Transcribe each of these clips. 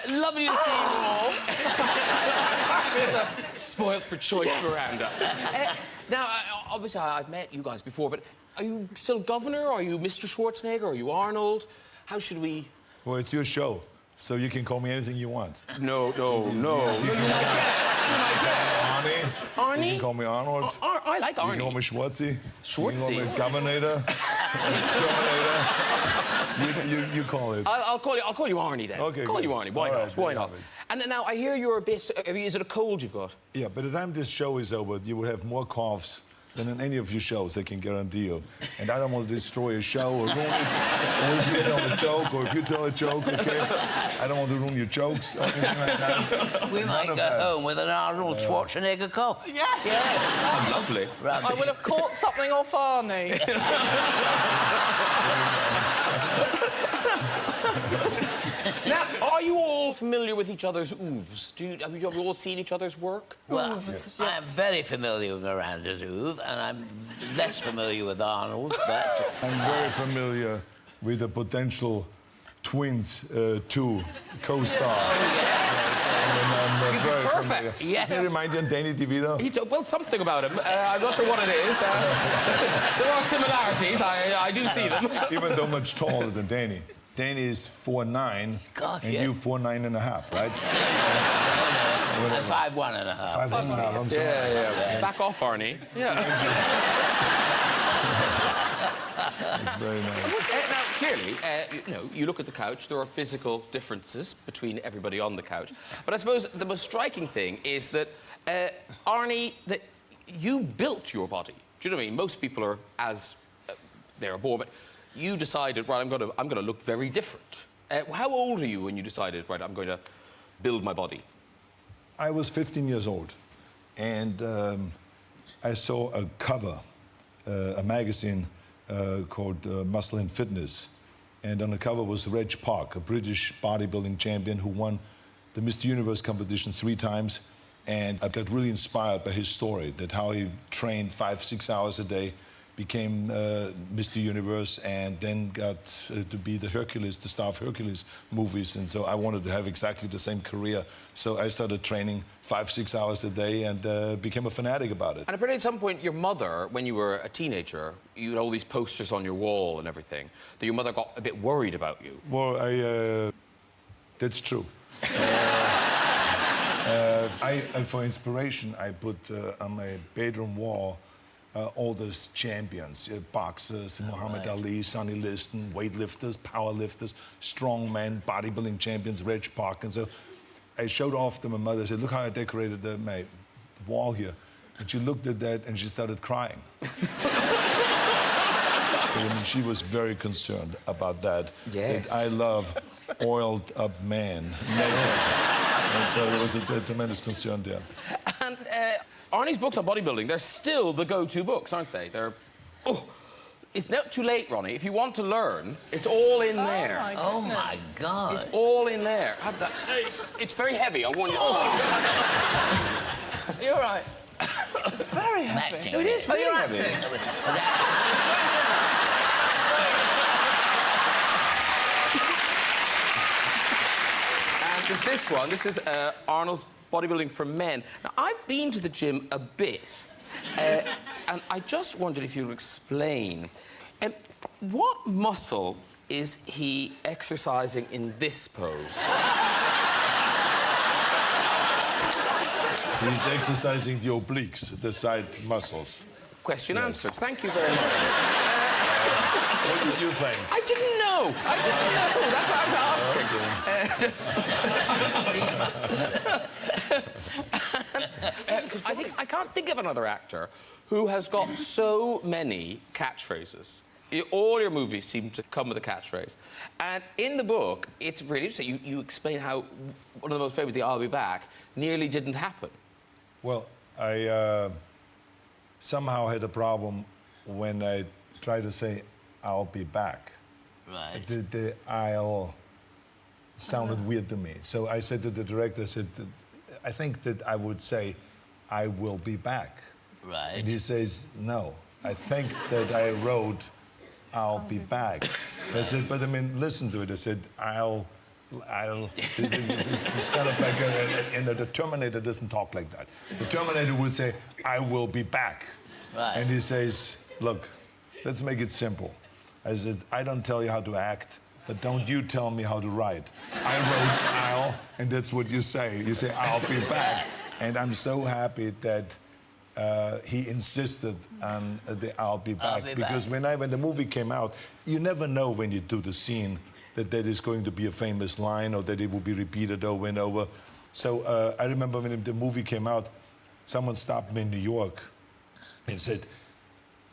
Lovely to see you all. Spoilt for choice, Miranda. Now, obviously, I've met you guys before, but are you still governor? Are you Mr. Schwarzenegger? Are you Arnold? How should we... Well, it's your show, so you can call me anything you want. No. You're my guest. You're my guest. Arnie? You can call me Arnold. I like Arnie. You can call me Schwartzy. Schwartzy? You can call me Governator. You call it. I'll call you Arnie then. Okay. Call you Arnie. Why not? Why not? And now I hear you're a bit. Is it a cold you've got? Yeah. By the time this show is over, you will have more coughs than in any of your shows. I can guarantee you. And I don't want to destroy a show or ruin it. Or if you tell a joke, or if you tell a joke, okay? I don't want to ruin your jokes. Or anything like that. We might go home with an Arnold Schwarzenegger cough. Yes. Yeah. Oh, lovely. I will have caught something off Arnie. Now, are you all familiar with each other's oeuvres? Have you all seen each other's work? Well, I'm very familiar with Miranda's oeuvre, and I'm less familiar with Arnold's, but... I'm very familiar with the potential twins to co-star. Yes. I'm very perfect. familiar. Yeah. Does he remind you of Danny DeVito? Well, something about him. I'm not sure what it is. There are similarities. I do see them. Even though much taller than Danny. Danny is 4'9", Gosh, and yeah. you 4'9.5", right? I'm 5'1.5". 5'1.5", I'm sorry. Yeah. Back off, Arnie. Yeah. It's very nice. Now, clearly, you look at the couch, there are physical differences between everybody on the couch. But I suppose the most striking thing is that, Arnie, that you built your body. Do you know what I mean? Most people are as they are born, but you decided, right, I'm going to look very different. How old are you when you decided, right, I'm going to build my body? I was 15 years old, and I saw a cover, a magazine called Muscle and Fitness, and on the cover was Reg Park, a British bodybuilding champion who won the Mr. Universe competition 3 times, and I got really inspired by his story, that how he trained 5-6 hours a day, became Mr. Universe, and then got to be the Hercules, the star of Hercules movies. And so I wanted to have exactly the same career. So I started training 5-6 hours a day and became a fanatic about it. And apparently at some point, your mother, when you were a teenager, you had all these posters on your wall and everything, that your mother got a bit worried about you. Well, that's true. For inspiration, I put on my bedroom wall all those champions, boxers, Muhammad Ali, Sonny Liston, weightlifters, powerlifters, strongmen, bodybuilding champions, Reg Park. And so I showed off to my mother. I said, look how I decorated my wall here. And she looked at that and she started crying. I mean, she was very concerned about that. Yes. That I love oiled up men. And so there was a tremendous concern there. And Arnie's books on bodybuilding, they're still the go-to books, aren't they? It's not too late, Ronnie. If you want to learn, it's all in there. Oh, my God. It's all in there. Have that. It's very heavy, I warn you. You're right. It's very heavy. It is very heavy. And there's this one. This is Arnold's Bodybuilding for Men. Now, I've been to the gym a bit, and I just wondered if you would explain what muscle is he exercising in this pose? He's exercising the obliques, the side muscles. Question answered. Thank you very much. What did you think? I didn't know. That's what I was asking. I can't think of another actor who has got so many catchphrases. All your movies seem to come with a catchphrase. And in the book, it's really interesting. You explain how one of the most famous, the I'll be back, nearly didn't happen. Well, I somehow had a problem when I tried to say, I'll be back. Right. The I'll sounded weird to me. So I said to the director, I said, I think that I would say, I will be back. Right. And he says, no, I think that I wrote, I'll be back. I said, but I mean, listen to it. I said, I'll It's kind of like, and the Terminator doesn't talk like that. The Terminator would say, I will be back. Right. And he says, look, let's make it simple. I said, I don't tell you how to act, but don't you tell me how to write. I wrote I'll, and that's what you say. You say, I'll be back. And I'm so happy that he insisted on the I'll be back. Because when the movie came out, you never know when you do the scene that is going to be a famous line or that it will be repeated over and over. So I remember when the movie came out, someone stopped me in New York and said,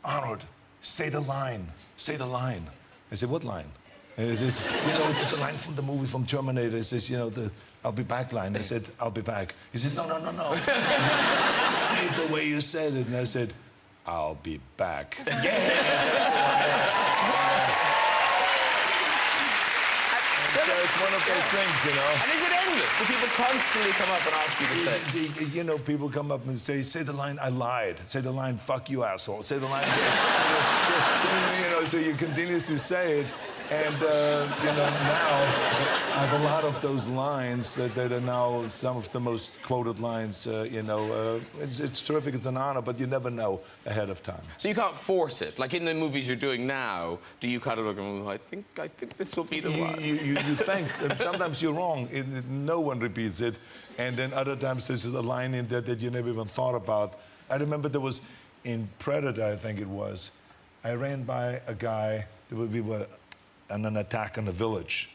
Arnold, say the line, say the line. I said, what line? And he says, you know, the line from the movie from Terminator. It says, you know, the I'll be back line. I said, I'll be back. He said, no. Say it the way you said it. And I said, I'll be back. So it's one of those things, you know. And is it endless? Do people constantly come up and ask you to say? You know, people come up and say the line, I lied. Say the line, fuck you, asshole. Say the line, so you continuously say it. And, you know, now I have a lot of those lines that are now some of the most quoted lines, you know. It's terrific, it's an honor, but you never know ahead of time. So you can't force it? Like in the movies you're doing now, do you kind of look, oh, I think this will be the one? You think, and sometimes you're wrong. No one repeats it. And then other times there's a line in there that you never even thought about. I remember there was, in Predator, I think it was, I ran by a guy, we were on an attack on a village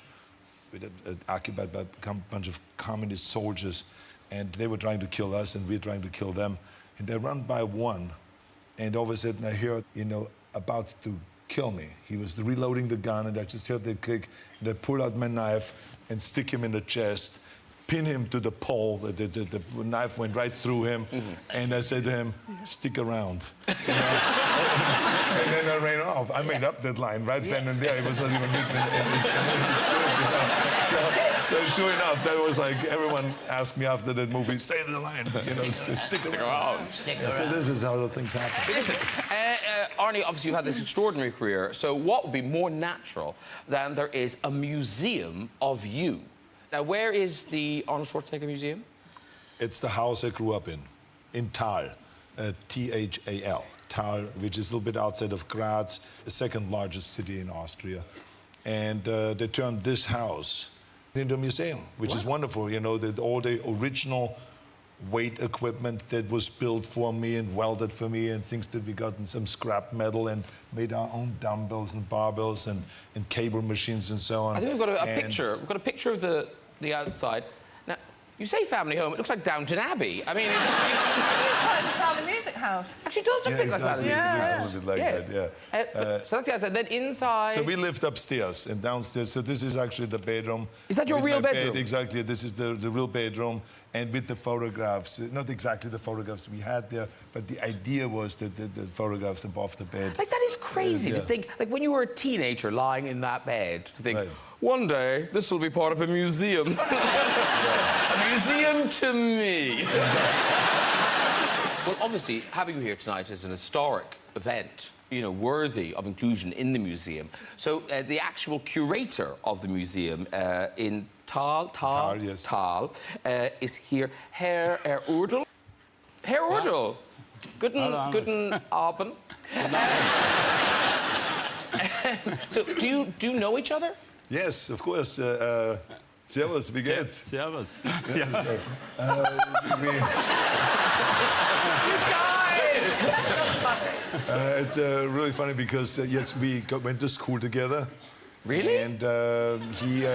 occupied by a bunch of communist soldiers, and they were trying to kill us and we were trying to kill them. And I ran by one, and all of a sudden I heard, you know, about to kill me. He was reloading the gun, and I just heard the click, and I pulled out my knife and stick him in the chest, pin him to the pole. The knife went right through him, and I said to him, stick around. You know? And then I ran off. I made up that line right then and there. It was not even written in the script. You know? So sure enough, that was like everyone asked me after that movie, say the line, you know, stick around. Stick So around. this is how the things happen. Listen, Arnie, obviously you've had this extraordinary career, so what would be more natural than there is a museum of you? Now, where is the Arnold Schwarzenegger Museum? It's the house I grew up in Thal, T-H-A-L, Thal, which is a little bit outside of Graz, the second largest city in Austria. And they turned this house into a museum, which is wonderful. You know, that all the original weight equipment that was built for me and welded for me, and things that we got in some scrap metal and made our own dumbbells and barbells and cable machines and so on. I think we've got a picture. We've got a picture of the outside. Now, you say family home, it looks like Downton Abbey. I mean, it's It's like the Sound of Music house. actually does look a bit like that. exactly. It looks a little bit like that, yeah. So that's the outside. Then inside... So we lived upstairs and downstairs. So this is actually the bedroom. Is that your With real my bedroom? Bed, exactly. This is the real bedroom. And with the photographs, not exactly the photographs we had there, but the idea was that the photographs above the bed. Like, that is crazy to think, like, when you were a teenager lying in that bed, to think, Right. one day, this will be part of a museum. A museum to me. Well, obviously, having you here tonight is an historic event, you know, worthy of inclusion in the museum. So the actual curator of the museum in Thal, yes. Thal, is here, Herr Urdel. Herr Urdel. Guten Abend. So, do you know each other? Yes, of course. Servus, wie geht's? Servus. You guys! It's really funny because, yes, we went to school together. Really? And he...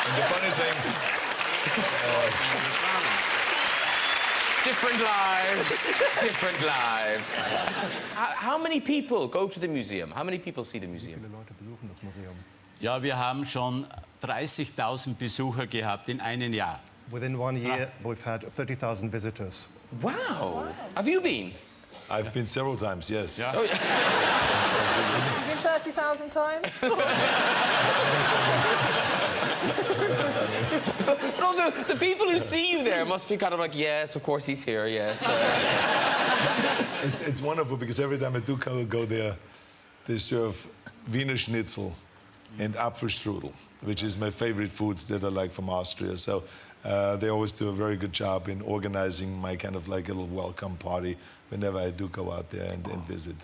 and the funny thing... Different lives, different lives. How many people go to the museum? How many people see the museum? Ja, wir haben schon 30.000 Besucher gehabt in einem Jahr. Within 1 year, we've had 30,000 visitors. Wow. Have you been? I've been several times, yes. Yeah. Oh, yeah. You've been 30,000 times? But also, the people who see you there must be kind of like, yes, of course he's here, yes. It's wonderful because every time I do go there, they serve Wiener Schnitzel and Apfelstrudel, which is my favorite food that I like from Austria. So they always do a very good job in organizing my kind of like a little welcome party whenever I do go out there and visit.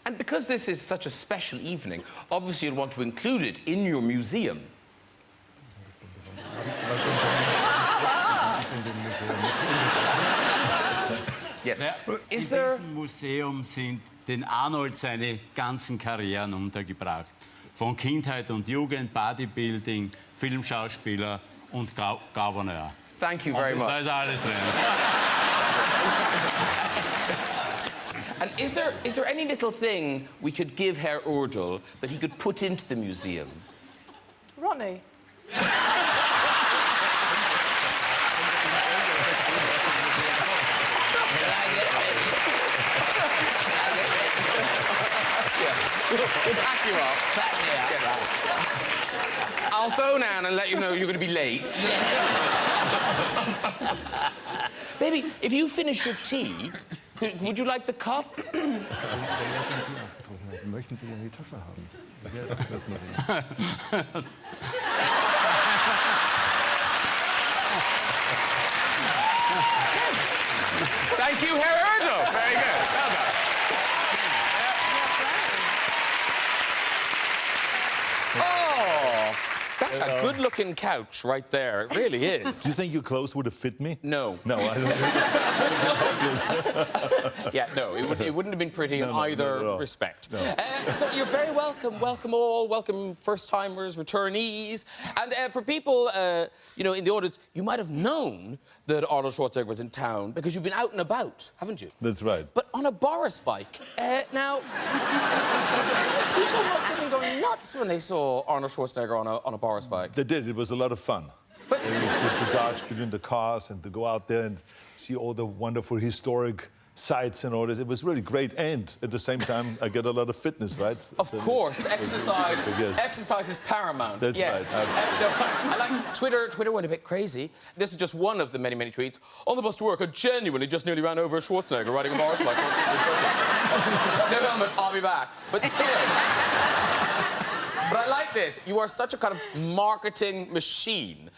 And because this is such a special evening, obviously you'd want to include it in your museum. Yes. Ja, Is in there... diesem Museum sind den Arnold seine ganzen Karrieren untergebracht. Von Kindheit und Jugend, Bodybuilding, Filmschauspieler und Gouverneur. Thank you very much. Da ist alles drin. And is there any little thing we could give Herr Urdel that he could put into the museum? Ronnie. We'll pack you up. Back me up, Yes. right. I'll phone Anne and let you know you're going to be late. Baby, if you finish your tea, would you like the cup? Möchten Sie denn die Tasse haben? Ja, das lassen wir Sie. Thank you, Herr Urdel. Very good. Well done. Oh, that's a good-looking couch right there. It really is. Do you think your clothes would have fit me? No. No, I don't. Yeah, no, it wouldn't have been pretty in either not at all. respect. So you're very welcome. Welcome all. Welcome first-timers, returnees. And for people, you know, in the audience, you might have known that Arnold Schwarzenegger was in town because you've been out and about, haven't you? That's right. But on a Boris bike. Now, people must have been going nuts when they saw Arnold Schwarzenegger on a Boris bike. They did. It was a lot of fun. But- It was to dodge between the cars and to go out there and see all the wonderful historic sites and all this. It was really great. And at the same time, I get a lot of fitness, right? Of course, exercise. Yes. Exercise is paramount. That's yes. right, absolutely. No, I like Twitter. Twitter went a bit crazy. This is just one of the many, many tweets. On the bus to work, I genuinely just nearly ran over a Schwarzenegger riding a Boris bike. No helmet. I'll be back. But you know, but I like this. You are such a kind of marketing machine.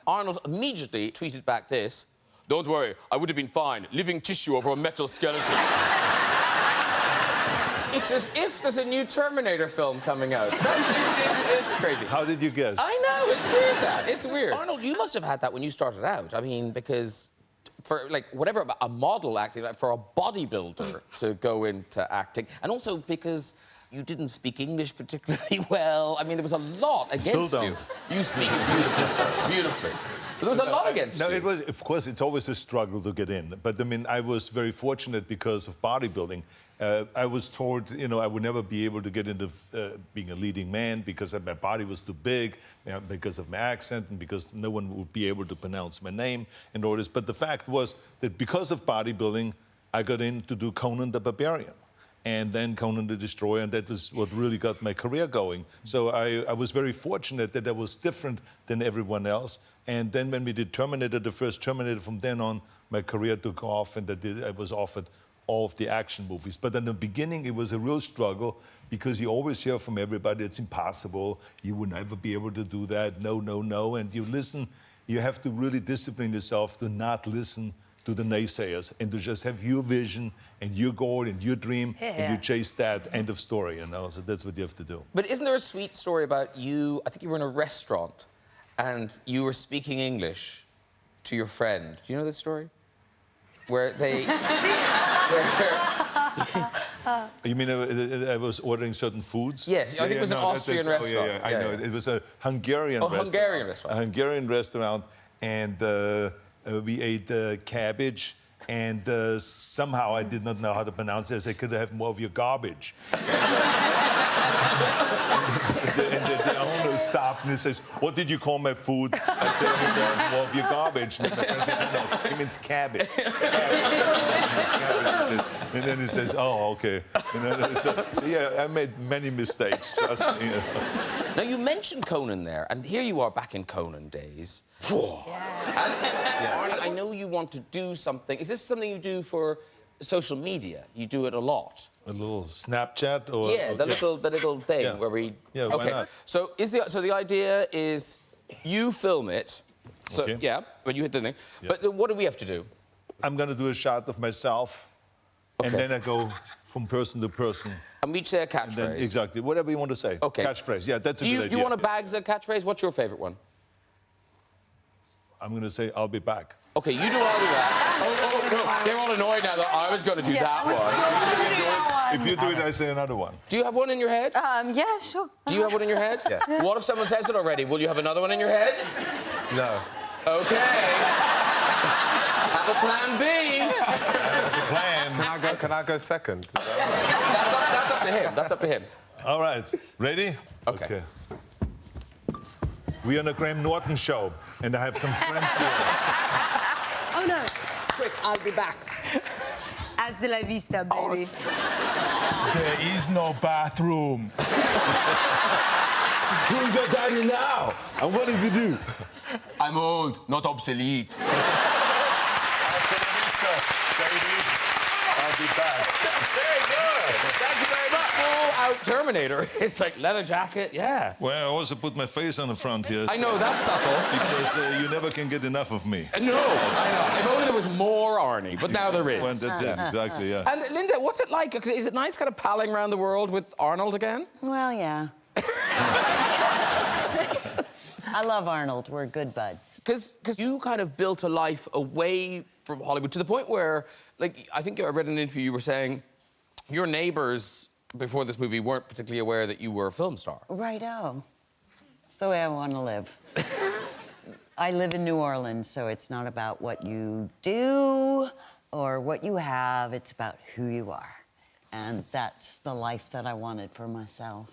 Arnold immediately tweeted back this. Don't worry, I would have been fine. Living tissue over a metal skeleton. It's as if there's a new Terminator film coming out. It's crazy. How did you guess? I know, it's weird that. It's weird. Arnold, you must have had that when you started out. I mean, because for, like, whatever, a model acting, like, for a bodybuilder to go into acting, and also because you didn't speak English particularly well. I mean, there was a lot against Still you. don't. You speak beautifully. But there was a lot against you. No, it was, of course, it's always a struggle to get in. But, I mean, I was very fortunate because of bodybuilding. I was told, you know, I would never be able to get into being a leading man because my body was too big, you know, because of my accent and because no one would be able to pronounce my name and all this. But the fact was that because of bodybuilding, I got in to do Conan the Barbarian. And then Conan the Destroyer, and that was what really got my career going. So I was very fortunate that I was different than everyone else. And then when we did Terminator, the first Terminator, from then on, my career took off, and I was offered all of the action movies. But in the beginning, it was a real struggle because you always hear from everybody, it's impossible, you will never be able to do that, no, no, no. And you listen, you have to really discipline yourself to not listen to the naysayers and to just have your vision and your goal and your dream and you chase that, end of story, you know, so that's what you have to do. But isn't there a sweet story about you, I think you were in a restaurant and you were speaking English to your friend. Do you know this story? Where they... You mean I was ordering certain foods? Yes, I think it was an Austrian restaurant. I know. It was a Hungarian restaurant. Hungarian restaurant. A Hungarian restaurant, and we ate cabbage, and somehow I did not know how to pronounce it. I said, could I have more of your garbage? and the owner stopped and he says, what did you call my food? I said, more of your garbage. And no, he means cabbage. And then he says, oh, okay. And then, so yeah, I made many mistakes. Trust me. Now, you mentioned Conan there, and here you are back in Conan days. And, Arnold, I know you want to do something. Is this something you do for social media. You do it a lot. A little Snapchat or... Yeah, the little thing Yeah. where we... Yeah, why not? So the idea is you film it. So, Okay. yeah, when you hit the thing. Yeah. But then what do we have to do? I'm going to do a shot of myself, and Okay. then I go from person to person. And we each say a And catchphrase. then, exactly, whatever you want to say. Okay. Catchphrase, yeah, that's a Do good you, idea. do you want a bags a catchphrase? What's your favourite one? I'm going to say, I'll be back. Okay, you do all of that. No, they're all annoyed now that I was going to do that one. If you do it, I say another one. Do you have one in your head? Yeah, sure. Do you have one in your head? Yeah. What if someone says it already? Will you have another one in your head? No. Okay. Have a plan B. Plan. Can I go second? That's up to him. That's up to him. All right, ready? Okay. We're on a Graham Norton show, and I have some friends here. Oh no. Quick, I'll be back. Hasta la vista, baby. There is no bathroom. Who's your daddy now? And what does he do? I'm old, not obsolete. I'll be back. Very good. Thank you very much. Full-out Terminator. It's like leather jacket, yeah. Well, I also put my face on the front here. I know, that's subtle. Because you never can get enough of me. No, I know. If only there was more Arnie, but now there is. Well, that's it, exactly, yeah. And Linda, what's it like? Is it nice kind of palling around the world with Arnold again? Well, yeah. I love Arnold. We're good buds. Because you kind of built a life away from Hollywood to the point where, like, I think I read in an interview you were saying your neighbours before this movie weren't particularly aware that you were a film star. Righto. It's the way I want to live. I live in New Orleans, so it's not about what you do or what you have. It's about who you are. And that's the life that I wanted for myself.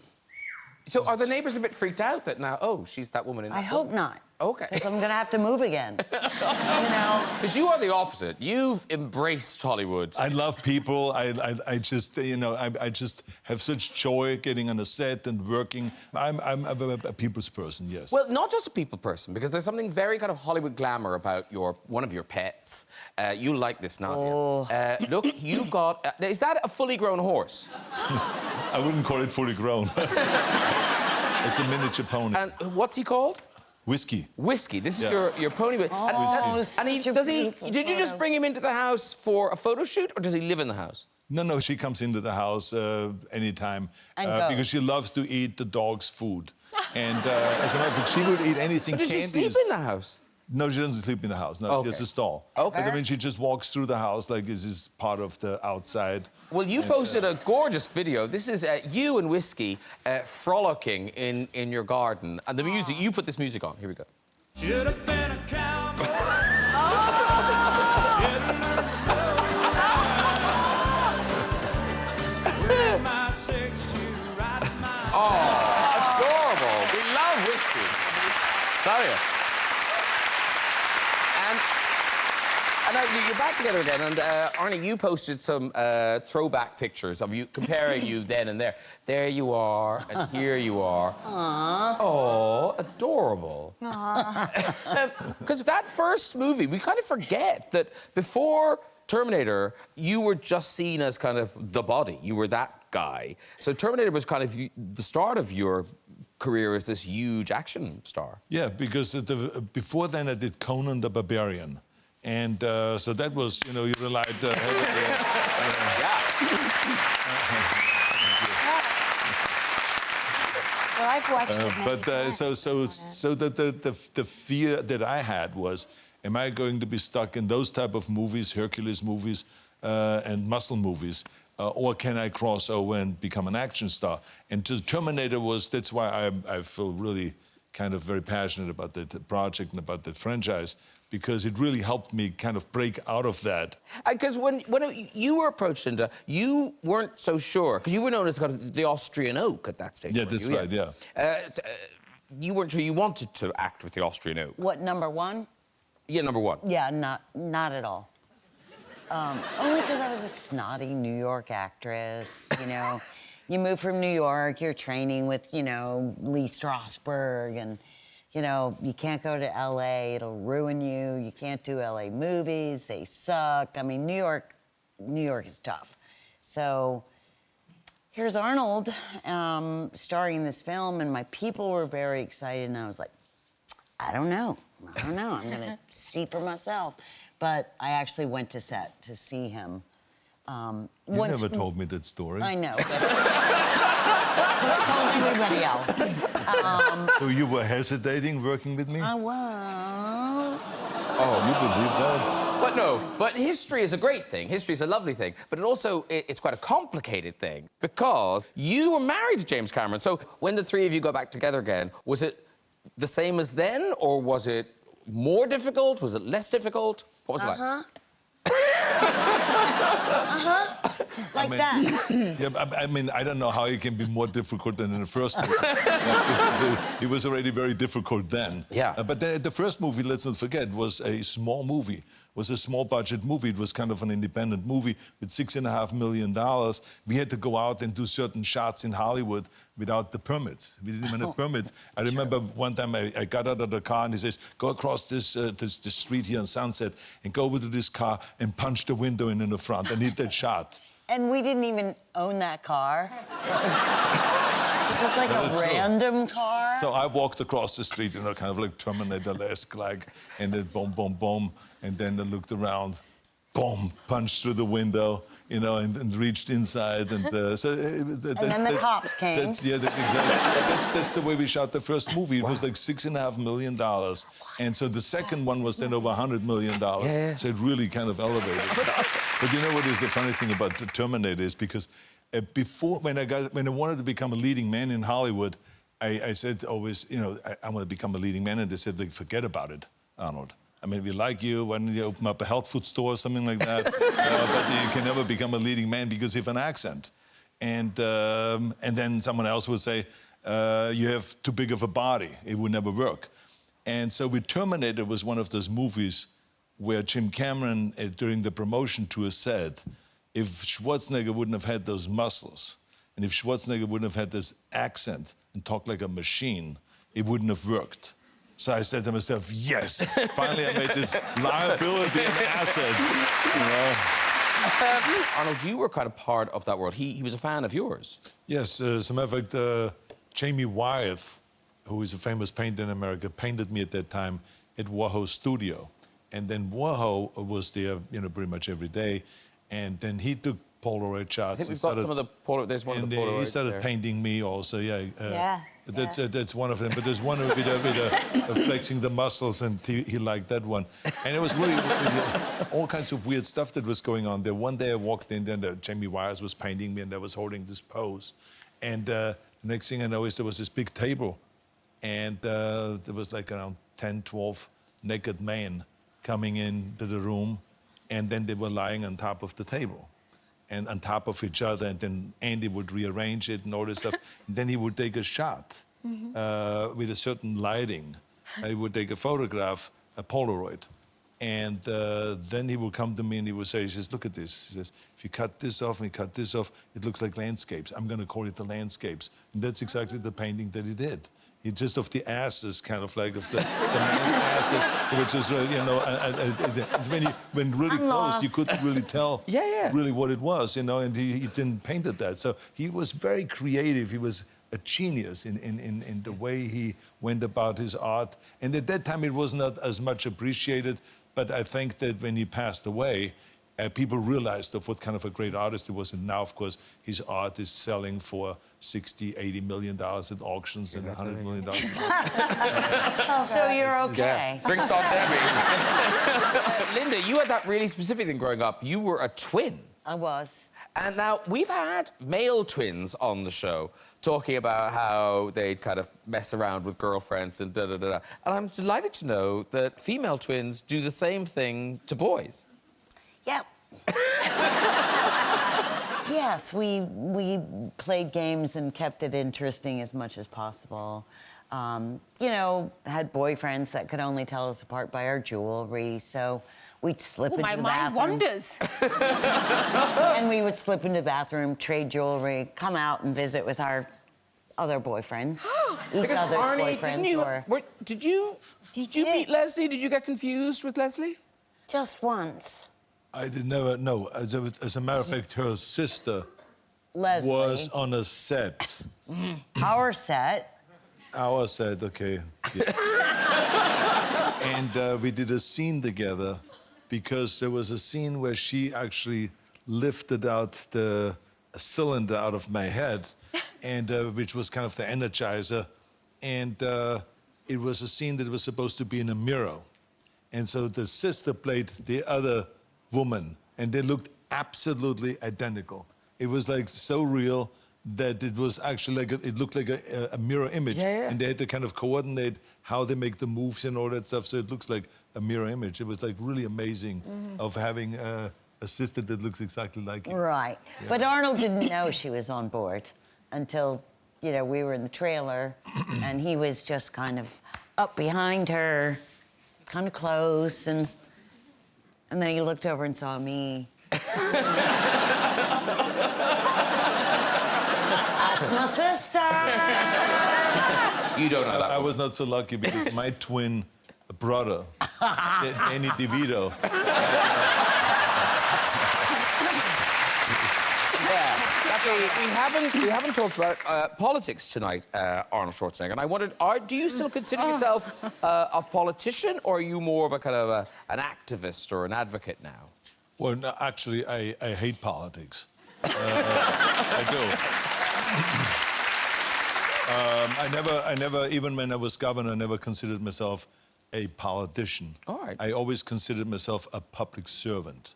So are the neighbours a bit freaked out that now, oh, she's that woman in that I film? hope not. Okay. Because I'm going to have to move again. You know? Because you are the opposite. You've embraced Hollywood. I love people. I just, you know, I just have such joy getting on a set and working. I'm a people's person, yes. Well, not just a people person, because there's something very kind of Hollywood glamour about one of your pets. You like this, Nadia. Oh. Look, you've got... is that a fully grown horse? I wouldn't call it fully grown. It's a miniature pony. And what's he called? Whiskey. Whiskey. This is Yeah. your pony. Oh, and he, such a does he? beautiful Did you just photo. bring him into the house for a photo shoot, or does he live in the house? No, she comes into the house anytime And goes. because she loves to eat the dog's food. And as a matter of fact, she would eat anything. But does she candies. sleep in the house? No, she doesn't sleep in the house. No, Okay. she has a stall. Okay. But I mean, she just walks through the house like this is part of the outside. Well, you posted a gorgeous video. This is you and Whiskey frolicking in your garden, and the music. You put this music on. Here we go. Should have been a cowboy. Oh, adorable. We love Whiskey. Tell you. And now you're back together again, and Arnie, you posted some throwback pictures of you, comparing you then and there. There you are, and here you are. Aww. Oh, adorable. Because that first movie, we kind of forget that before Terminator, you were just seen as kind of the body. You were that guy. So Terminator was kind of the start of your career as this huge action star. Yeah, because before then I did Conan the Barbarian. And so that was, you know, you relied heavily. Well, I've watched it many But times. so the fear that I had was, am I going to be stuck in those type of movies, Hercules movies and muscle movies, or can I cross over and become an action star? And Terminator that's why I feel really kind of very passionate about the project and about the franchise, because it really helped me kind of break out of that. Because when you were approached, Linda, you weren't so sure, because you were known as kind of the Austrian oak at that stage. Yeah, weren't that's you? right, yeah. You weren't sure you wanted to act with the Austrian oak. What, number one? Yeah, number one. Yeah, not at all. Only because I was a snotty New York actress, you know. You move from New York, you're training with, you know, Lee Strasberg, and, you know, you can't go to L.A., it'll ruin you. You can't do L.A. movies, they suck. I mean, New York New York is tough. So here's Arnold starring in this film, and my people were very excited, and I was like, I don't know. I'm gonna see for myself. But I actually went to set to see him. You never told me that story. I know, but I told everybody else. So you were hesitating working with me? I was. Oh, you believe that? But no, but history is a great thing. History is a lovely thing. But it's quite a complicated thing because you were married to James Cameron. So when the three of you got back together again, was it the same as then, or was it more difficult? Was it less difficult? What was it like? Like that. Yeah, I mean, I don't know how it can be more difficult than in the first movie. It was already very difficult then. Yeah. But the first movie, let's not forget, was a small movie. Was a small budget movie. It was kind of an independent movie with $6.5 million. We had to go out and do certain shots in Hollywood without the permits. We didn't even have permits. I remember one time I got out of the car and he says, go across this street here on Sunset and go over to this car and punch the window in the front. I need that shot. And we didn't even own that car. This was like a random car. So I walked across the street, you know, kind of like Terminator-esque, like, and then boom, boom, boom. And then I looked around, boom, punched through the window, you know, and reached inside. And then the cops came. Exactly. That's the way we shot the first movie. It was like $6.5 million. And so the second one was then over $100 million. Yeah. So it really kind of elevated. But you know what is the funny thing about the Terminator is because before, when I wanted to become a leading man in Hollywood, I said always, you know, I want to become a leading man. And they said, like, forget about it, Arnold. I mean, we like you. Why don't you open up a health food store or something like that? But you can never become a leading man because you have an accent. And then someone else would say, you have too big of a body. It would never work. And so with Terminator was one of those movies where Jim Cameron, during the promotion tour, said, if Schwarzenegger wouldn't have had those muscles, and if Schwarzenegger wouldn't have had this accent and talked like a machine, it wouldn't have worked. So I said to myself, yes, finally I made this liability an asset, you know. Arnold, you were kind of part of that world. He was a fan of yours. Yes, as a matter of fact, Jamie Wyeth, who is a famous painter in America, painted me at that time at Warhol's studio. And then Warhol was there, you know, pretty much every day. And then he took Polaroid shots. I think we've got some of the Polaroid. There's one of the Polaroids. He started there. painting me also, yeah. Yeah. That's one of them. But there's one with flexing the muscles, and he liked that one. And it was really all kinds of weird stuff that was going on there. One day I walked in, and Jamie Wyeth was painting me, and I was holding this pose. And the next thing I know is there was this big table, and there was like around 10, 12 naked men coming into the room, and then they were lying on top of the table and on top of each other, and then Andy would rearrange it and all this stuff. And then he would take a shot with a certain lighting. He would take a photograph, a Polaroid, and then he would come to me and he would say, he says, look at this. He says, if you cut this off and you cut this off, it looks like landscapes. I'm going to call it the landscapes. And that's exactly the painting that he did. He just of the asses, kind of like of the man's asses, which is, you know, when really close, you couldn't really tell really what it was, you know, and he didn't paint it that. So he was very creative. He was a genius in the way he went about his art. And at that time, it was not as much appreciated, but I think that when he passed away, people realized of what kind of a great artist he was. And now, of course, his art is selling for $60, $80 million at auctions and $100 million. So you're okay. Yeah. Drinks on Debbie. Linda, you had that really specific thing growing up. You were a twin. I was. And now, we've had male twins on the show talking about how they'd kind of mess around with girlfriends and da-da-da-da. And I'm delighted to know that female twins do the same thing to boys. Yep. Yes, we played games and kept it interesting as much as possible. You know, had boyfriends that could only tell us apart by our jewelry, so we'd slip into the bathroom. My mind wanders. And we would slip into the bathroom, trade jewelry, come out and visit with our other boyfriend. Each Because other's Arnie, boyfriends. did you meet Leslie? Did you get confused with Leslie? Just once. I did never know. As a matter of fact, her sister Leslie. was on a set. Our set. Our set, okay. Yeah. And we did a scene together because there was a scene where she actually lifted out a cylinder out of my head, and which was kind of the energizer. And it was a scene that was supposed to be in a mirror. And so the sister played the other woman, and they looked absolutely identical. It was like so real that it was actually like it looked like a mirror image. Yeah. And they had to kind of coordinate how they make the moves and all that stuff, so it looks like a mirror image. It was like really amazing of having a sister that looks exactly like you. Right. Yeah. But Arnold didn't know she was on board until, you know, we were in the trailer and he was just kind of up behind her, kind of close, and then he looked over and saw me. That's my sister! You don't know that I one. was not so lucky because my twin brother, Danny DeVito, We haven't talked about politics tonight, Arnold Schwarzenegger. And I wondered, do you still consider yourself a politician, or are you more of a kind of an activist or an advocate now? well, no, actually, I hate politics. I do. I never, even when I was governor, I never considered myself a politician. All right. I always considered myself a public servant.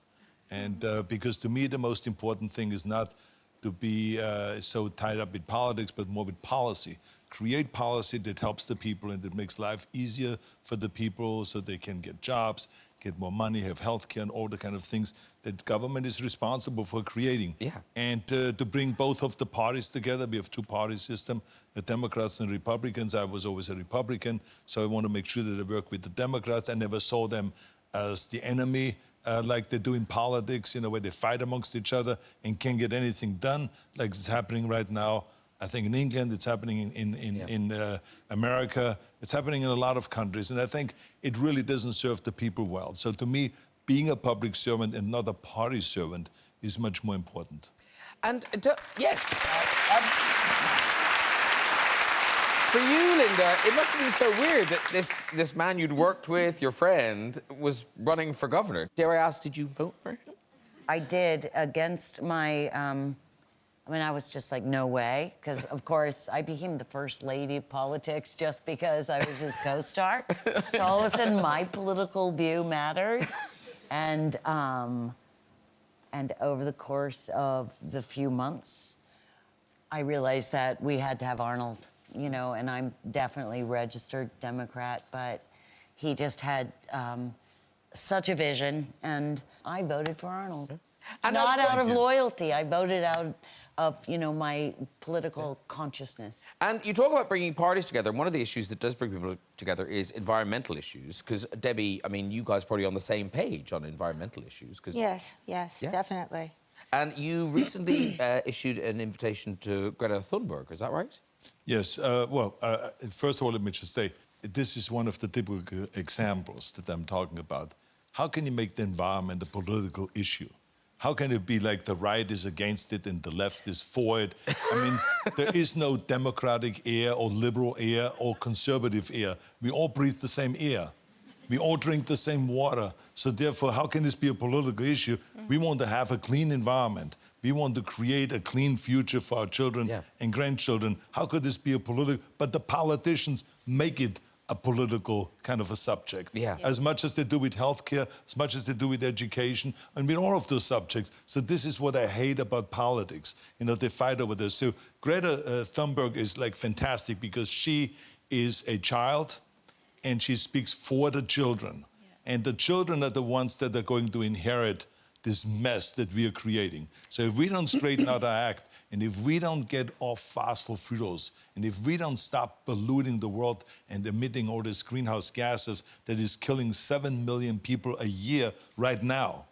And because to me, the most important thing is not to be so tied up with politics, but more with policy. Create policy that helps the people and that makes life easier for the people so they can get jobs, get more money, have health care, and all the kind of things that government is responsible for creating. Yeah. And to bring both of the parties together. We have two-party system, the Democrats and Republicans. I was always a Republican, so I want to make sure that I work with the Democrats. I never saw them as the enemy, like they do in politics, you know, where they fight amongst each other and can't get anything done, like it's happening right now. I think in England, it's happening in America. It's happening in a lot of countries. And I think it really doesn't serve the people well. So to me, being a public servant and not a party servant is much more important. And, yes. For you, Linda, it must have been so weird that this man you'd worked with, your friend, was running for governor. Dare I ask, did you vote for him? I did, against my, I mean, I was just like, no way, because, of course, I became the first lady of politics just because I was his co-star. So all of a sudden, my political view mattered. And over the course of the few months, I realized that we had to have Arnold, you know, and I'm definitely registered Democrat, but he just had such a vision, and I voted for Arnold. And Not out of loyalty. I voted out of, you know, my political consciousness. And you talk about bringing parties together, and one of the issues that does bring people together is environmental issues. Because, Debbie, I mean, you guys are probably on the same page on environmental issues. Yes, Yeah. definitely. And you recently issued an invitation to Greta Thunberg, is that right? Yes, first of all, let me just say, this is one of the typical examples that I'm talking about. How can you make the environment a political issue? How can it be like the right is against it and the left is for it? I mean, there is no democratic air or liberal air or conservative air. We all breathe the same air. We all drink the same water. So therefore, how can this be a political issue? We want to have a clean environment. We want to create a clean future for our children and grandchildren. How could this be a political... But the politicians make it a political kind of a subject. Yeah. As much as they do with healthcare, as much as they do with education, and with all of those subjects. So this is what I hate about politics. You know, they fight over this. So Greta Thunberg is like fantastic because she is a child and she speaks for the children. Yeah. And the children are the ones that are going to inherit this mess that we are creating. So if we don't straighten out our act, and if we don't get off fossil fuels, and if we don't stop polluting the world and emitting all these greenhouse gases that is killing 7 million people a year right now,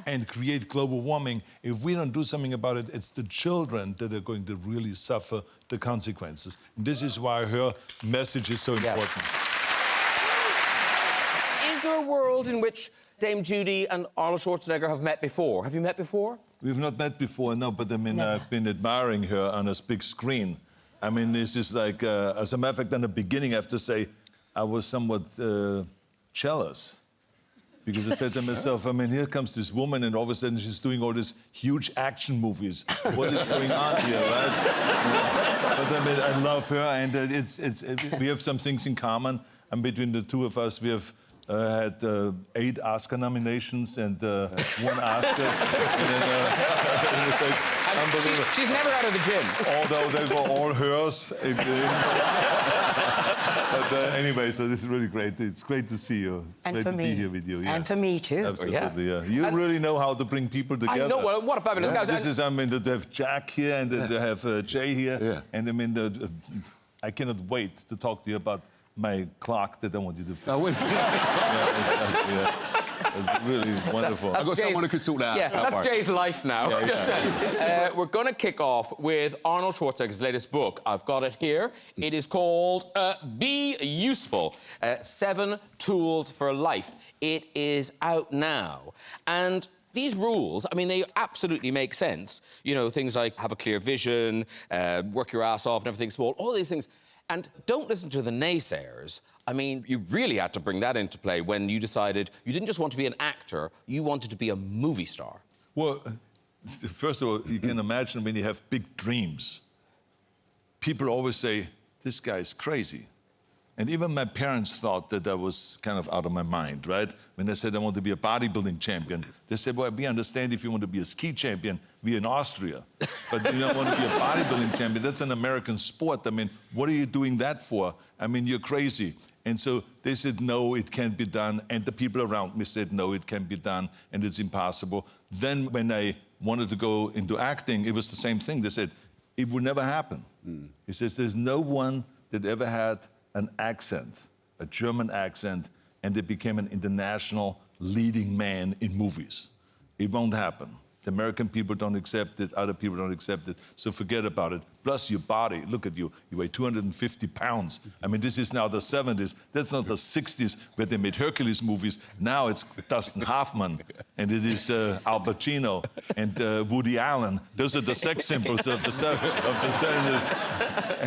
and create global warming, if we don't do something about it, it's the children that are going to really suffer the consequences. And this is why her message is so important. Is there a world in which Dame Judi and Arnold Schwarzenegger have met before. Have you met before? We've not met before, no, but I mean, I've been admiring her on a big screen. I mean, this is like, as a matter of fact, in the beginning, I have to say, I was somewhat jealous. Because I said to myself, I mean, here comes this woman, and all of a sudden she's doing all these huge action movies. What is going on here, right? But I mean, I love her, and we have some things in common. And between the two of us, we have had 8 Oscar nominations and 1 Oscar. She's never out of the gym. Although they were all hers. But anyway, so this is really great. It's great to see you. It's And great for to me. be here with you. Yes. And for me, too. Absolutely, yeah. You really know how to bring people together. I know, well, what a fabulous guy. This is, I mean, they have Jack here and they have Jay here. Yeah. And I mean, I cannot wait to talk to you about my clock that I want you to fix. Oh, is it? It's really wonderful. I've got someone who can sort that out. Yeah, Don't that's worry. Jay's life now. We're going to kick off with Arnold Schwarzenegger's latest book. I've got it here. It is called Be Useful, 7 Tools for Life. It is out now. And these rules, I mean, they absolutely make sense. You know, things like have a clear vision, work your ass off, never think small, all these things. And don't listen to the naysayers. I mean, you really had to bring that into play when you decided you didn't just want to be an actor, you wanted to be a movie star. Well, first of all, you can imagine when you have big dreams. People always say, this guy's crazy. And even my parents thought that I was kind of out of my mind, right? When I said I want to be a bodybuilding champion, they said, well, we understand if you want to be a ski champion, we're in Austria. But you don't want to be a bodybuilding champion, that's an American sport. I mean, what are you doing that for? I mean, you're crazy. And so they said, no, it can't be done. And the people around me said, no, it can't be done, and it's impossible. Then when I wanted to go into acting, it was the same thing. They said, it would never happen. He says, there's no one that ever had an accent, a German accent, and they became an international leading man in movies. It won't happen. The American people don't accept it, other people don't accept it, so forget about it. Plus your body, look at you, you weigh 250 pounds. I mean, this is now the 70s, that's not the 60s where they made Hercules movies. Now it's Dustin Hoffman, and it is Al Pacino and Woody Allen. Those are the sex symbols of the 70s.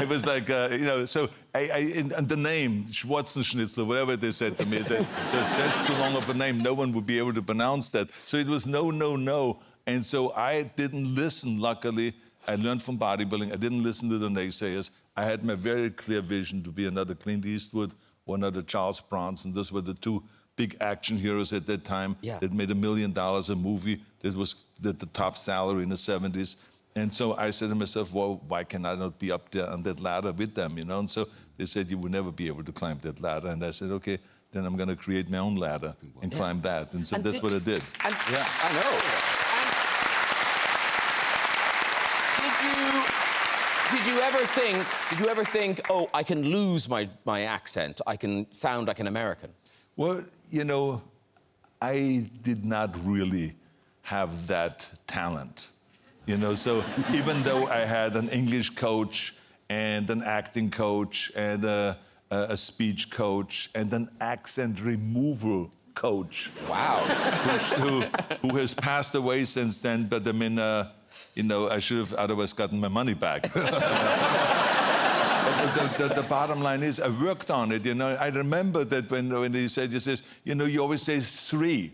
It was like, you know, so and the name, Schwarzenschnitzel, whatever they said to me, so that's too long of a name, no one would be able to pronounce that. So it was no, no, no. And so I didn't listen, luckily. I learned from bodybuilding. I didn't listen to the naysayers. I had my very clear vision to be another Clint Eastwood or another Charles Bronson. Those were the 2 big action heroes at that time that made $1 million a movie. That was the top salary in the 70s. And so I said to myself, well, why can I not be up there on that ladder with them, you know? And so they said, you will never be able to climb that ladder. And I said, okay, then I'm going to create my own ladder and climb that. And so that's what I did. And, yeah, I know. Did you ever think, oh, I can lose my accent, I can sound like an American? Well, you know, I did not really have that talent. You know, so even though I had an English coach and an acting coach and a speech coach and an accent removal coach. Wow. who has passed away since then, but I mean, you know, I should have otherwise gotten my money back. But the bottom line is, I worked on it, you know. I remember that when he says, you know, you always say 3.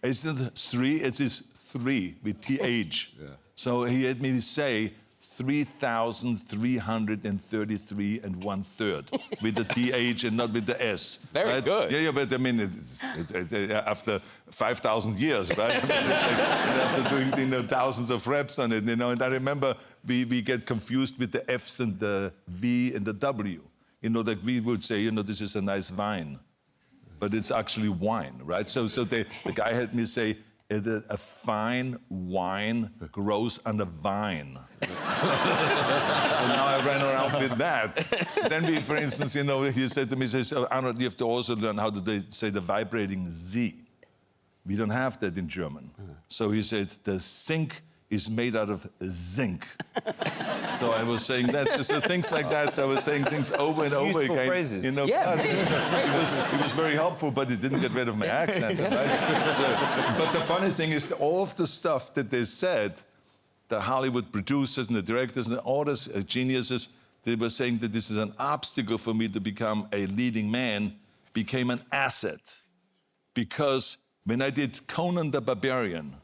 It's not 3, it is 3 with TH. Yeah. So he had me say 3,333 1/3 with the TH and not with the S. Very good. Yeah, but I mean, it's after 5,000 years, right? After doing, you know, thousands of reps on it, you know. And I remember we get confused with the F's and the V and the W. You know, that we would say, you know, this is a nice vine, but it's actually wine, right? So the guy had me say, a fine wine grows on a vine. So now I ran around with that. Then we, for instance, you know, he said to me, he says, oh, Arnold, you have to also learn how to say the vibrating Z. We don't have that in German. So he said, the sink is made out of zinc. So I was saying that. So things like that. I was saying things over and over Useful again. phrases. You know, Yeah, it was very helpful, but it didn't get rid of my accent. Right? But the funny thing is, all of the stuff that they said, the Hollywood producers and the directors and all these geniuses, they were saying that this is an obstacle for me to become a leading man, became an asset. Because when I did Conan the Barbarian,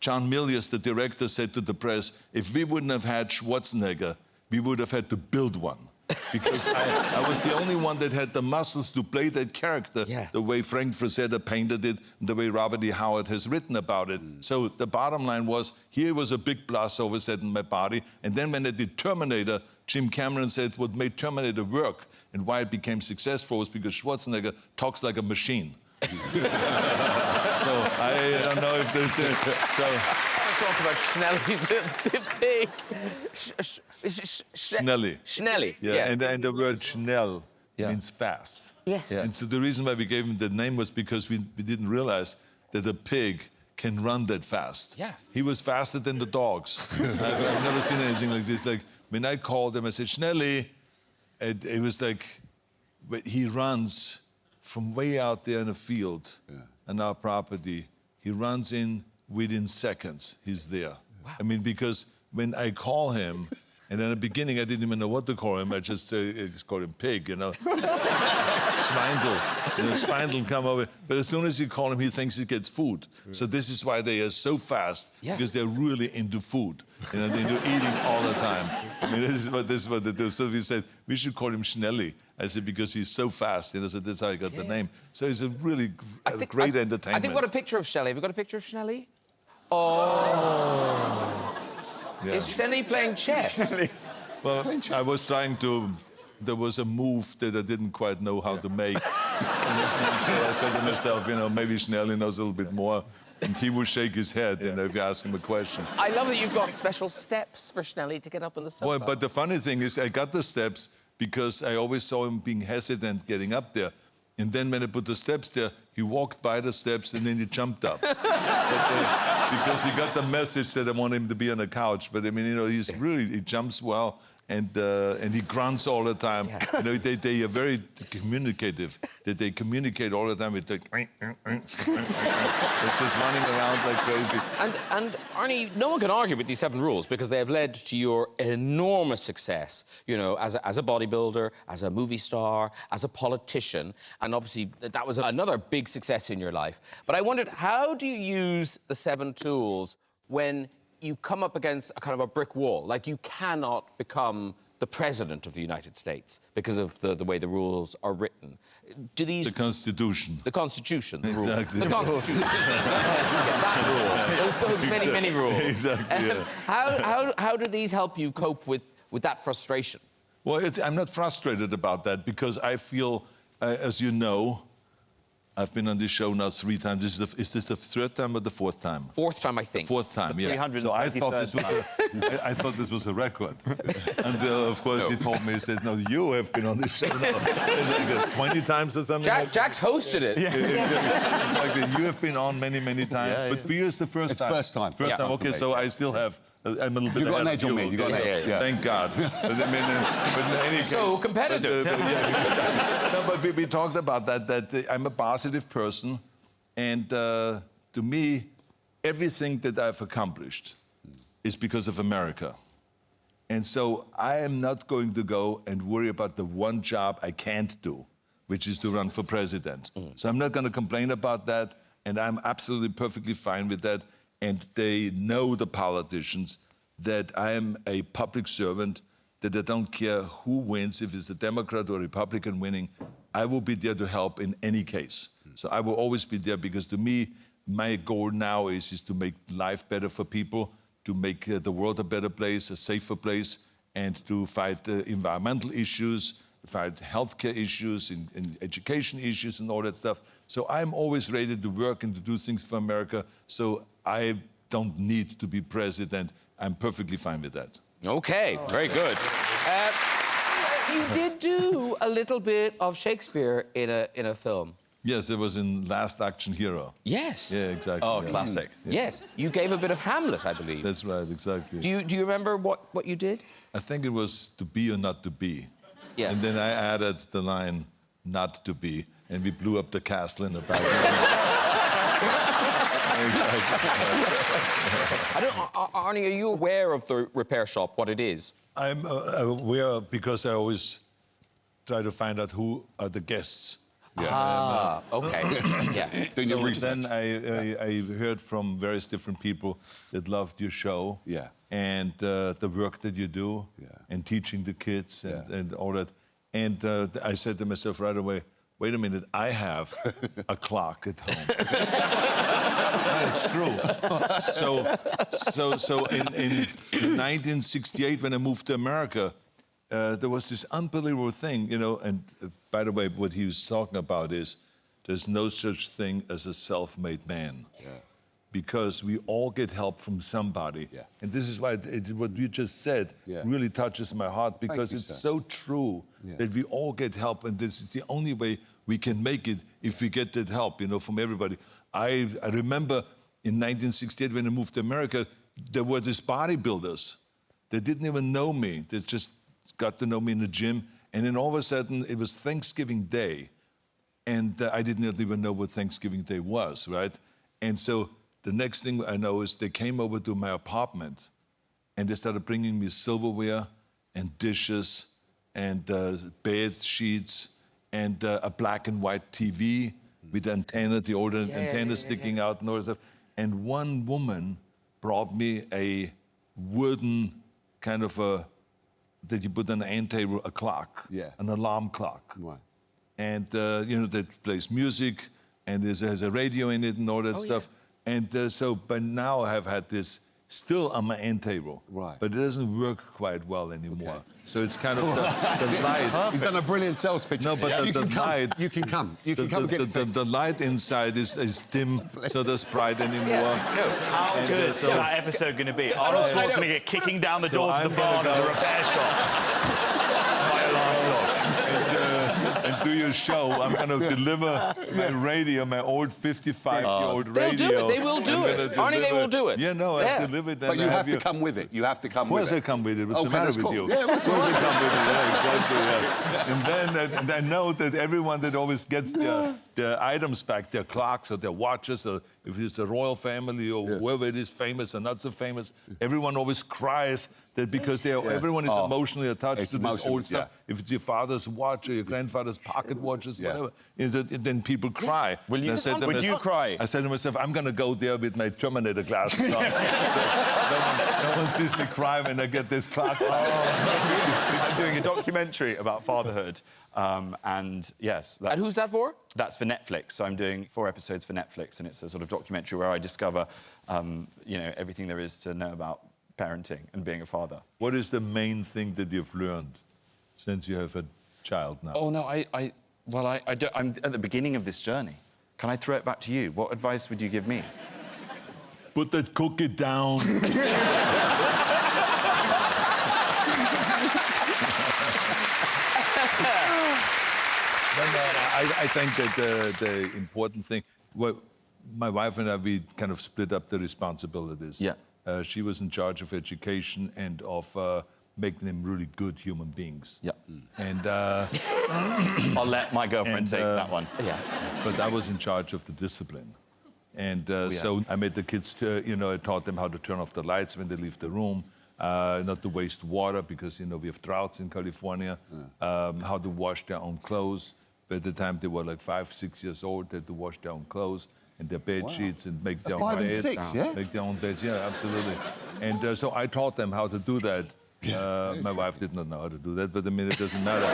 John Milius, the director, said to the press, if we wouldn't have had Schwarzenegger, we would have had to build one. Because I was the only one that had the muscles to play that character the way Frank Frazetta painted it, and the way Robert E. Howard has written about it. So the bottom line was, here was a big plus all of a sudden in my body. And then when I did Terminator, Jim Cameron said what made Terminator work and why it became successful was because Schwarzenegger talks like a machine. So I don't know if there's so Talk about Schnelly the pig. Schnelly. Schnelly. Yeah, and the word schnell means fast. Yeah. And so the reason why we gave him that name was because we didn't realize that a pig can run that fast. Yeah. He was faster than the dogs. I've never seen anything like this. Like when I called him, I said, Schnelly, it was like he runs from way out there in the field on our property. He runs in within seconds, he's there. Wow. I mean, because when I call him, and in the beginning I didn't even know what to call him, I just called him Pig, you know. Schweindel. You know, Schweindel come over. But as soon as you call him, he thinks he gets food. So this is why they are so fast, because they're really into food. You know, they're into eating all the time. I mean, this is what they do. So we said, we should call him Schnelly. I said, because he's so fast. You know, so that's how I got the name. So he's a really great entertainment. I think we've got a picture of Schnelly. Have you got a picture of Schnelly? Oh. Yeah. Is Schnelly playing chess? Well, I was trying to... There was a move that I didn't quite know how to make. So I said to myself, you know, maybe Schnelly knows a little bit more. And he will shake his head, you know, if you ask him a question. I love that you've got special steps for Schnelly to get up on the sofa. Well, but the funny thing is, I got the steps because I always saw him being hesitant getting up there. And then when I put the steps there, he walked by the steps and then he jumped up. Because he got the message that I want him to be on the couch. But I mean, you know, he jumps well. And he grunts all the time. Yeah. You know, they are very communicative. They communicate all the time with like, they're just running around like crazy. And Arnie, no one can argue with these 7 rules because they have led to your enormous success, you know, as a bodybuilder, as a movie star, as a politician. And obviously, that was another big success in your life. But I wondered, how do you use the 7 tools when you come up against a kind of a brick wall? Like, you cannot become the president of the United States because of the way the rules are written. Do these... The Constitution. The Constitution, the rules. Exactly. The Constitution. That rule. Those many, many rules. Exactly, yeah. How do these help you cope with that frustration? Well, I'm not frustrated about that because I feel, as you know, I've been on this show now 3 times. Is this the 3rd time or the 4th time? 4th time, I think. 4th time, yeah. So I thought this was a record. And of course he told me, he says, no, you have been on this show now 20 times or something. Jack's hosted it. Exactly. You have been on many, many times. Yeah, but for you, it's the first time. First time. First time. Okay, so I still have. I'm a little bit. You got an ahead edge of on me. you. You got an edge. Yeah. Thank God. But I mean, but in any case, so competitive. No, but we talked about that I'm a positive person, and to me, everything that I've accomplished is because of America. And so I am not going to go and worry about the one job I can't do, which is to run for president. So I'm not going to complain about that, and I'm absolutely perfectly fine with that. And they know, the politicians, that I am a public servant, that I don't care who wins, if it's a Democrat or a Republican winning, I will be there to help in any case. So I will always be there because to me, my goal now is to make life better for people, to make the world a better place, a safer place, and to fight environmental issues, fight healthcare issues, and education issues and all that stuff. So I'm always ready to work and to do things for America. So I don't need to be president. I'm perfectly fine with that. Okay, very good. You did do a little bit of Shakespeare in a film. Yes, it was in Last Action Hero. Yes. Yeah, exactly. Oh, yeah. classic. Yes, you gave a bit of Hamlet, I believe. That's right, exactly. Do you remember what you did? I think it was to be or not to be. Yeah. And then I added the line, not to be, and we blew up the castle in the back. Arnie, are you aware of the repair shop, what it is? I'm aware because I always try to find out who are the guests. Ah, okay. Yeah. Doing your research. Then I heard from various different people that loved your show. Yeah. And the work that you do. Yeah. And teaching the kids and, Yeah. and all that. And I said to myself right away, wait a minute, I have a clock at home. It's true. So in 1968, when I moved to America, there was this unbelievable thing, you know, and by the way, what he was talking about is there's no such thing as a self-made man. Yeah. Because we all get help from somebody. Yeah. And this is why what you just said Yeah. really touches my heart, because you, it's sir. so true that we all get help, and this is the only way we can make it if we get that help, you know, from everybody. I remember in 1968 when I moved to America, there were these bodybuilders. They didn't even know me. They just got to know me in the gym. And then all of a sudden, it was Thanksgiving Day. And I didn't even know what Thanksgiving Day was, right? And so the next thing I know is they came over to my apartment and they started bringing me silverware and dishes and bed sheets and a black and white TV with the antenna, the old antenna sticking out and all that stuff. And one woman brought me a wooden kind of that you put on the end table, a clock, an alarm clock. Right. And, you know, that plays music and has a radio in it and all that stuff. Yeah. And so by now I have had this still on my end table. Right. But it doesn't work quite well anymore. Okay. So it's kind of the light. He's done a brilliant sales pitch. No, but the light... You can come. You can come and get it fixed. The light inside is dim, so there's bright anymore. How good is that episode going to be? Arnold Schwarzenegger kicking down the door to the barn of the repair shop. That's my alarm clock. And do your show. I'm going to deliver my radio, my old 55-year-old radio. They'll do it. They will do it. Arnie, they will do it. Yeah, no, I deliver it. But you have to come with it. You have to come with it. Of course I come with it. What's the matter with you? Yeah, what's the matter? Come with it. Yeah, exactly, yeah. And then I know that everyone that always gets their items back, their clocks or their watches, or if it's the royal family or whoever it is, famous or not so famous, everyone always cries that because everyone is emotionally attached to this old stuff. If it's your father's watch or your grandfather's pocket watches, whatever, then people cry. Would you cry? I said to myself, I'm going to go there with my Terminator glasses on. No one sees me cry when I get this clock. I'm doing a documentary about fatherhood. And yes. And who's that for? That's for Netflix. So I'm doing 4 episodes for Netflix, and it's a sort of documentary where I discover, you know, everything there is to know about parenting and being a father. What is the main thing that you've learned since you have a child now? Oh, no, I'm at the beginning of this journey. Can I throw it back to you? What advice would you give me? Put that cookie down. I think that the important thing, well, my wife and I, we kind of split up the responsibilities. Yeah. She was in charge of education and of making them really good human beings. Yeah. And I'll let my girlfriend take that one. Yeah. but I was in charge of the discipline. And so I made the kids, you know, I taught them how to turn off the lights when they leave the room, not to waste water because, you know, we have droughts in California, how to wash their own clothes. By the time they were like 5, 6 years old, they had to wash their own clothes and their bed sheets and make their own 5 and beds. 6, yeah? Make their own beds, yeah, absolutely. And so I taught them how to do that. My wife did not know how to do that, but I mean, it doesn't matter.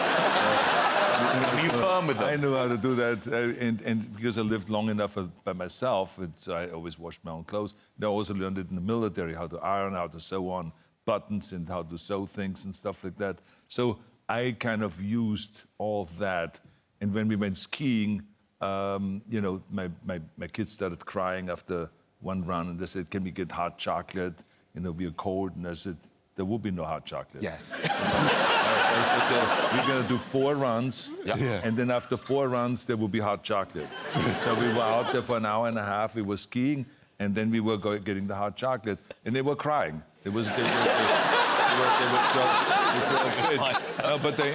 Were you firm with them? I knew how to do that, and because I lived long enough by myself, I always washed my own clothes. I also learned it in the military, how to iron, how to sew on buttons, and how to sew things and stuff like that. So I kind of used all of that. And when we went skiing, you know, my kids started crying after one run, and they said, "Can we get hot chocolate? You know, we are cold." And I said, there will be no hot chocolate. Yes. I said, we're going to do 4 runs, Yeah. and then after 4 runs, there will be hot chocolate. So we were out there for an hour and a half. We were skiing, and then we were getting the hot chocolate, and they were crying. It was. They were but the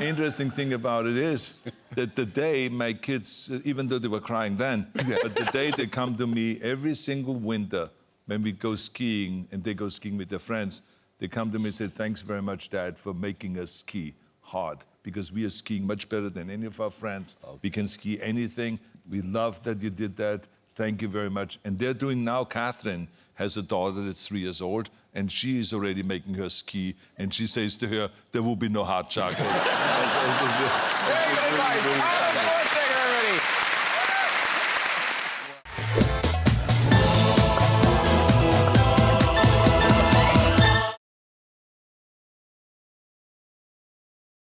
interesting thing about it is that the day my kids, even though they were crying then, but the day they come to me every single winter when we go skiing and they go skiing with their friends, they come to me and say, thanks very much, Dad, for making us ski hard, because we are skiing much better than any of our friends. We can ski anything. We love that you did that. Thank you very much. And they're doing now, Catherine has a daughter that's 3 years old, and she is already making her ski, and she says to her, there will be no hot chocolate.